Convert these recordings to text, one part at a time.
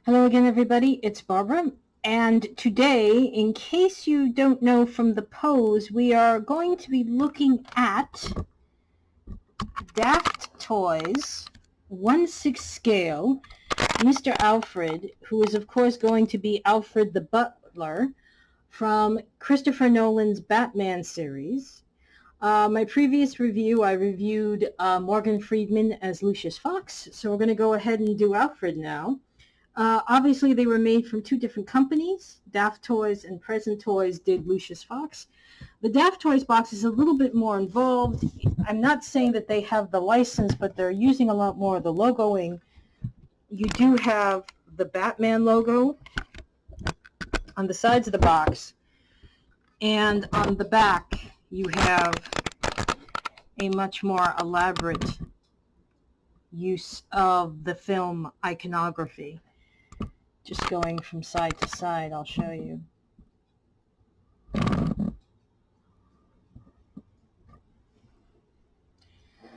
Hello again, everybody. It's Barbara. And today, in case you don't know from the pose, we are going to be looking at Daftoys 1/6 scale, Mr. Alfred, who is of course going to be Alfred the Butler from Christopher Nolan's Batman series. My previous review, I reviewed Morgan Freeman as Lucius Fox, so we're going to go ahead and do Alfred now. Obviously, they were made from two different companies. Daftoys and Present Toys did Lucius Fox. The Daftoys box is a little bit more involved. I'm not saying that they have the license, but they're using a lot more of the logoing. You do have the Batman logo on the sides of the box, and on the back you have a much more elaborate use of the film iconography. Just going from side to side, I'll show you.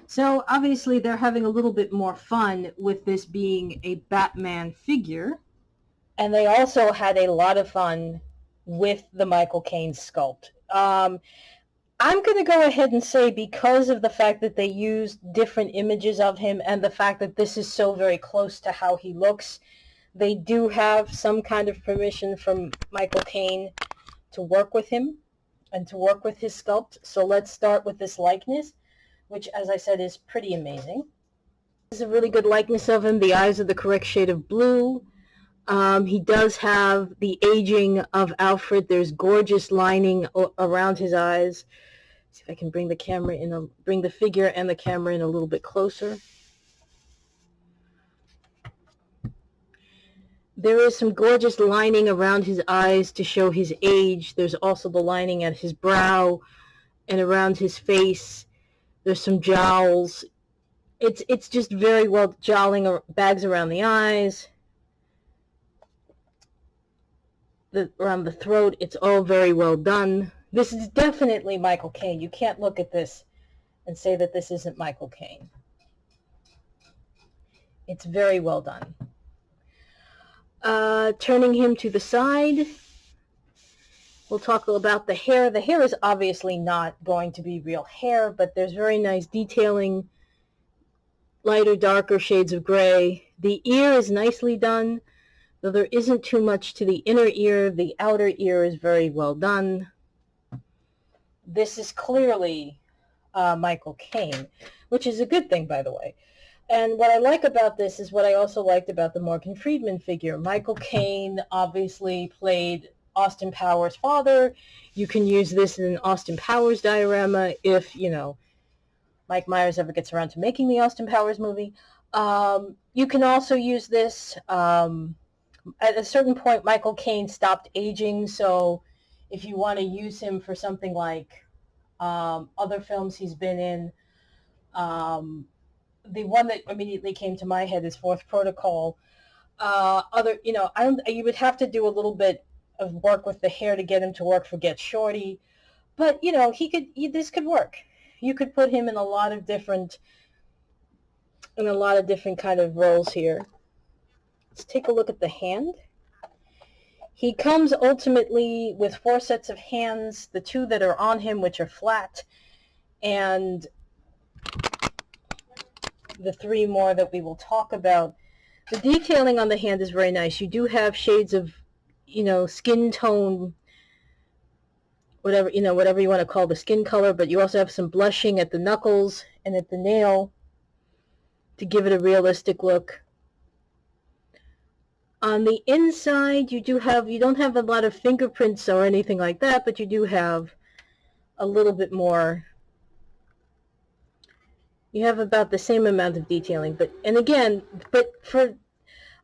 So obviously they're having a little bit more fun with this being a Batman figure. And they also had a lot of fun with the Michael Caine sculpt. I'm going to go ahead and say, because of the fact that they used different images of him and the fact that this is so very close to how he looks, they do have some kind of permission from Michael Caine to work with him and to work with his sculpt. So let's start with this likeness, which, as I said, is pretty amazing. This is a really good likeness of him. The eyes are the correct shade of blue. He does have the aging of Alfred. There's gorgeous lining around his eyes. See if I can bring the camera in, bring the figure and the camera in a little bit closer. There is some gorgeous lining around his eyes to show his age. There's also the lining at his brow and around his face. There's some jowls. It's just very well jowling, bags around the eyes, around the throat. It's all very well done. This is definitely Michael Caine. You can't look at this and say that this isn't Michael Caine. It's very well done. Turning him to the side, we'll talk about the hair. The hair is obviously not going to be real hair, but there's very nice detailing, lighter, darker shades of gray. The ear is nicely done, though there isn't too much to the inner ear. The outer ear is very well done. This is clearly Michael Caine, which is a good thing, by the way. And what I like about this is what I also liked about the Morgan Freeman figure. Michael Caine obviously played Austin Powers' father. You can use this in an Austin Powers diorama if, Mike Myers ever gets around to making the Austin Powers movie. You can also use this. At a certain point, Michael Caine stopped aging, so if you want to use him for something like other films he's been in, the one that immediately came to my head is Fourth Protocol. You would have to do a little bit of work with the hair to get him to work for Get Shorty, but this could work. You could put him in a lot of different kind of roles here. Let's take a look at the hand. He comes ultimately with 4 sets of hands, the 2 that are on him, which are flat, and the 3 more that we will talk about. The detailing on the hand is very nice. You do have shades of, skin tone, whatever you want to call the skin color, but you also have some blushing at the knuckles and at the nail to give it a realistic look. On the inside, you don't have a lot of fingerprints or anything like that, but you do have a little bit more. You have about the same amount of detailing,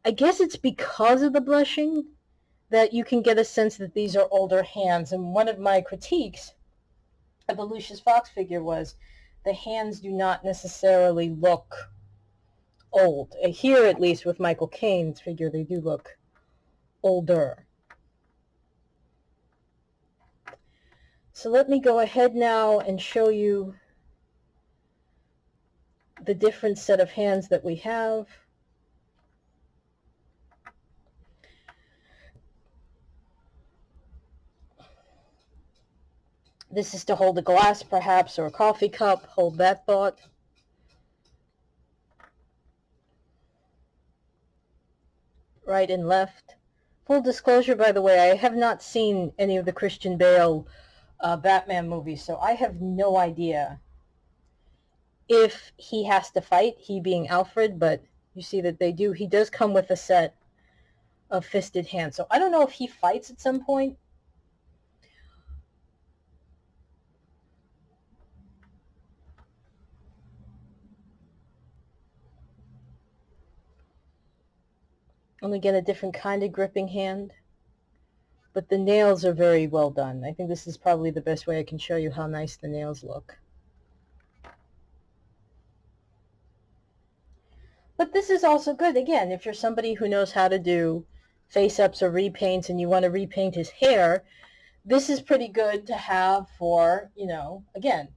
I guess it's because of the blushing that you can get a sense that these are older hands. And one of my critiques of the Lucius Fox figure was the hands do not necessarily look old. Here, at least with Michael Caine's figure, they do look older. So let me go ahead now and show you the different set of hands that we have. This is to hold a glass, perhaps, or a coffee cup. Hold that thought. Right and left. Full disclosure, by the way, I have not seen any of the Christian Bale Batman movies, so I have no idea if he has to fight, he being Alfred, but you see that they do. He does come with a set of fisted hands, so I don't know if he fights at some point. Only get a different kind of gripping hand. But the nails are very well done. I think this is probably the best way I can show you how nice the nails look. But this is also good, again, if you're somebody who knows how to do face-ups or repaints and you want to repaint his hair, this is pretty good to have for, you know, again,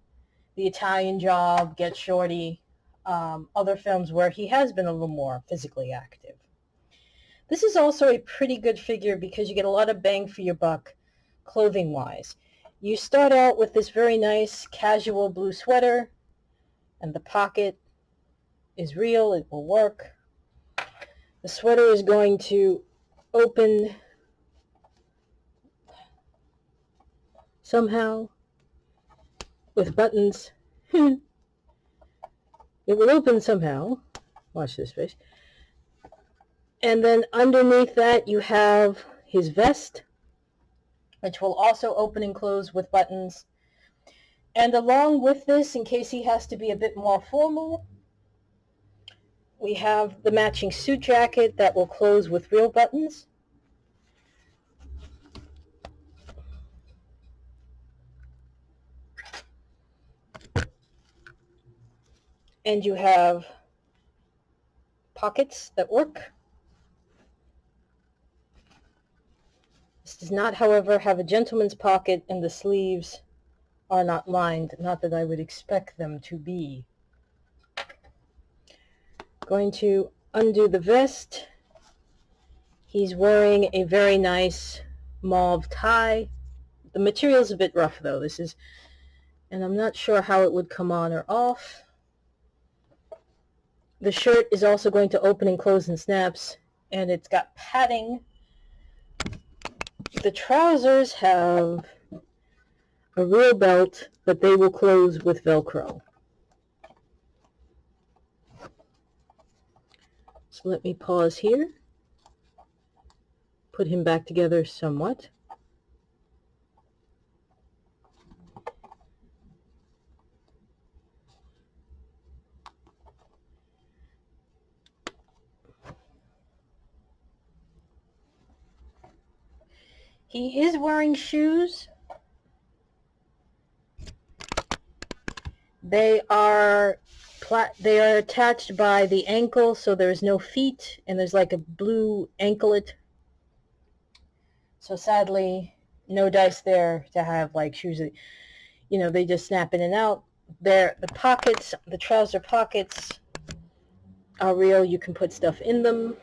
The Italian Job, Get Shorty, other films where he has been a little more physically active. This is also a pretty good figure because you get a lot of bang for your buck clothing-wise. You start out with this very nice casual blue sweater, and the pocket is real, it will work. The sweater is going to open somehow with buttons. It will open somehow. Watch this face. And then underneath that you have his vest, which will also open and close with buttons. And along with this, in case he has to be a bit more formal, we have the matching suit jacket that will close with real buttons. And you have pockets that work. This does not, however, have a gentleman's pocket, and the sleeves are not lined. Not that I would expect them to be. Going to undo the vest. He's wearing a very nice mauve tie. The material's a bit rough, though. This is, and I'm not sure how it would come on or off. The shirt is also going to open and close in snaps, and it's got padding. The trousers have a real belt, but they will close with Velcro. So let me pause here. Put him back together somewhat. He is wearing shoes. They are attached by the ankle, so there's no feet, and there's like a blue anklet. So sadly, no dice there to have like shoes that, you know, they just snap in and out. The pockets, the trouser pockets are real. You can put stuff in them.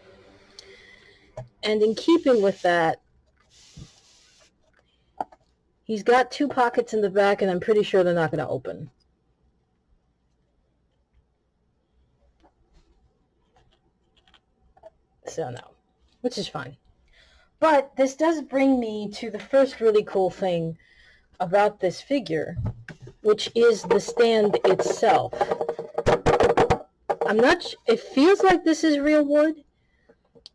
And in keeping with that, he's got two pockets in the back, and I'm pretty sure they're not going to open. So no, which is fine. But this does bring me to the first really cool thing about this figure, which is the stand itself. It feels like this is real wood,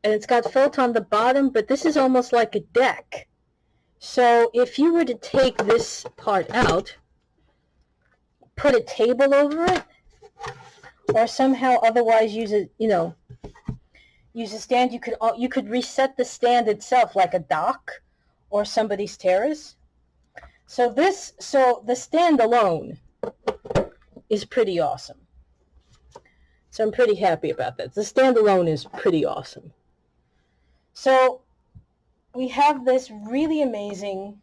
and it's got felt on the bottom, but this is almost like a deck. So if you were to take this part out, put a table over it, or somehow otherwise use a stand, you could reset the stand itself like a dock or somebody's terrace. So the stand alone is pretty awesome. So I'm pretty happy about that. The stand alone is pretty awesome. So we have this really amazing,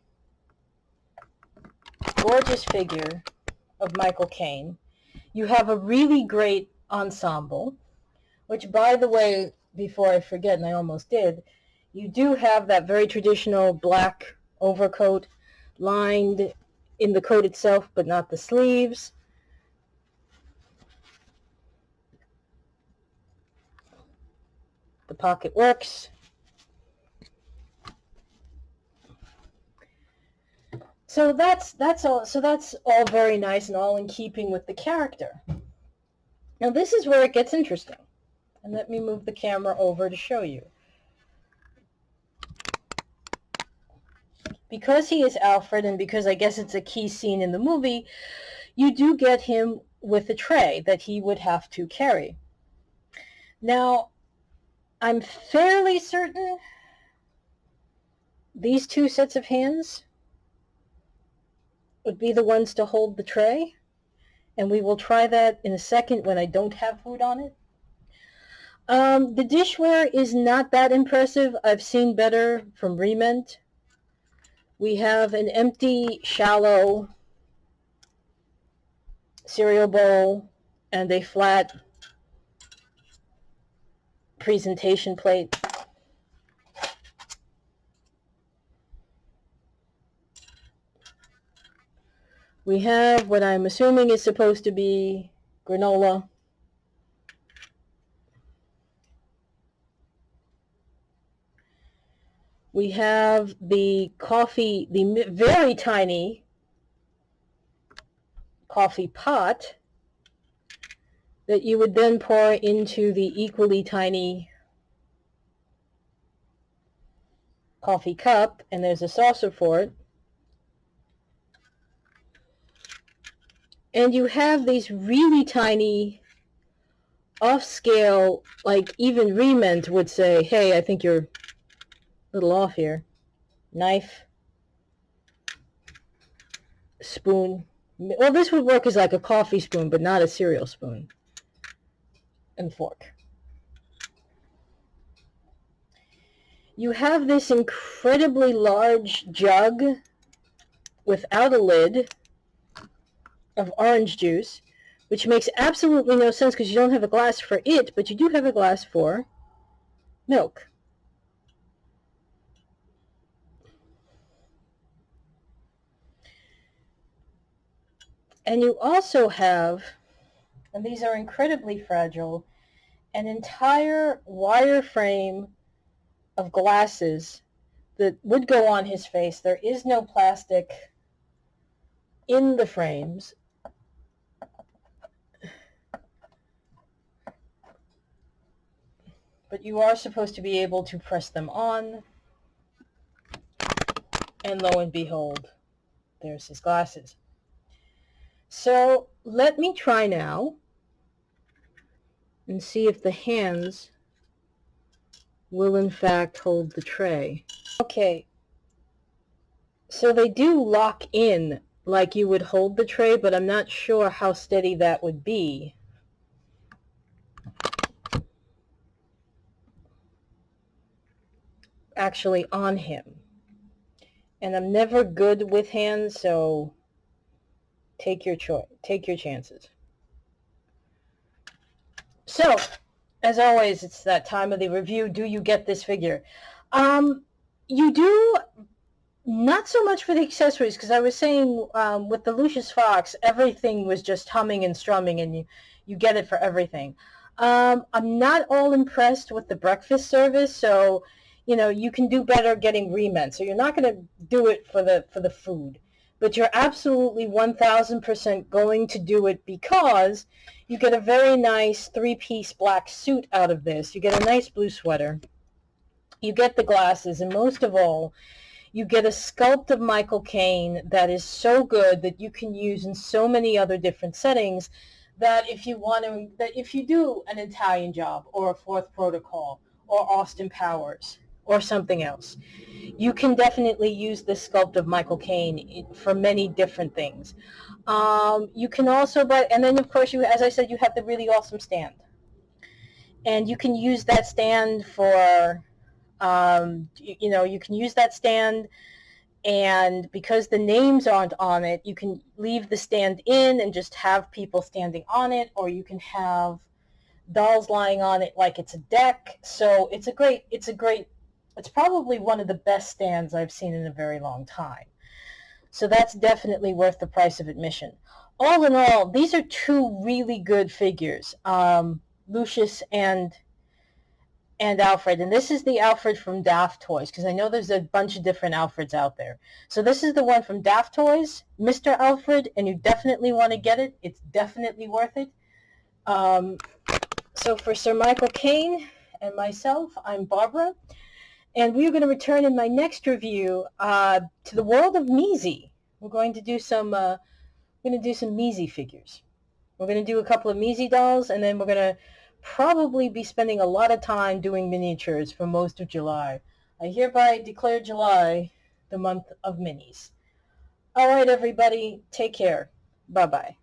gorgeous figure of Michael Caine. You have a really great ensemble, which, by the way, before I forget, and I almost did, you do have that very traditional black overcoat lined in the coat itself, but not the sleeves. The pocket works. So that's all. So that's all very nice and all in keeping with the character. Now this is where it gets interesting. And let me move the camera over to show you. Because he is Alfred, and because I guess it's a key scene in the movie, you do get him with a tray that he would have to carry. Now, I'm fairly certain these two sets of hands would be the ones to hold the tray, and we will try that in a second when I don't have food on it. The dishware is not that impressive. I've seen better from Rement. We have an empty, shallow cereal bowl and a flat presentation plate. We have what I'm assuming is supposed to be granola. We have the coffee, the very tiny coffee pot that you would then pour into the equally tiny coffee cup, and there's a saucer for it. And you have these really tiny, off-scale, like even Rement would say, hey, I think you're a little off here. Knife, spoon. Well, this would work as like a coffee spoon, but not a cereal spoon. And fork. You have this incredibly large jug without a lid of orange juice, which makes absolutely no sense because you don't have a glass for it, but you do have a glass for milk. And you also have, and these are incredibly fragile, an entire wireframe of glasses that would go on his face. There is no plastic in the frames. But you are supposed to be able to press them on. And lo and behold, there's his glasses. So let me try now and see if the hands will in fact hold the tray. Okay, so they do lock in like you would hold the tray, but I'm not sure how steady that would be. Actually on him. And I'm never good with hands, so take your choice, take your chances. So, as always, it's that time of the review. Do you get this figure? You do, not so much for the accessories, because I was saying with the Lucius Fox, everything was just humming and strumming, and you get it for everything. I'm not all impressed with the breakfast service, so you know you can do better getting Rement. So you're not going to do it for the food, but you're absolutely 1,000% going to do it because you get a very nice 3-piece black suit out of this. You get a nice blue sweater. You get the glasses, and most of all, you get a sculpt of Michael Caine that is so good that you can use in so many other different settings that if you do an Italian Job or a Fourth Protocol or Austin Powers or something else, you can definitely use this sculpt of Michael Caine for many different things. You can also, and then of course, as I said, you have the really awesome stand. And you can use that stand for, you can use that stand, and because the names aren't on it, you can leave the stand in and just have people standing on it, or you can have dolls lying on it like it's a deck. So it's probably one of the best stands I've seen in a very long time. So that's definitely worth the price of admission. All in all, these are two really good figures, Lucius and Alfred. And this is the Alfred from Daftoys, because I know there's a bunch of different Alfreds out there. So this is the one from Daftoys, Mr. Alfred, and you definitely want to get it. It's definitely worth it. So for Sir Michael Caine and myself, I'm Barbara, and we're going to return in my next review to the world of Measy. We're going to do some Measy figures. We're going to do a couple of Measy dolls, and then we're going to probably be spending a lot of time doing miniatures for most of July. I hereby declare July the month of minis. All right, everybody, take care. Bye-bye.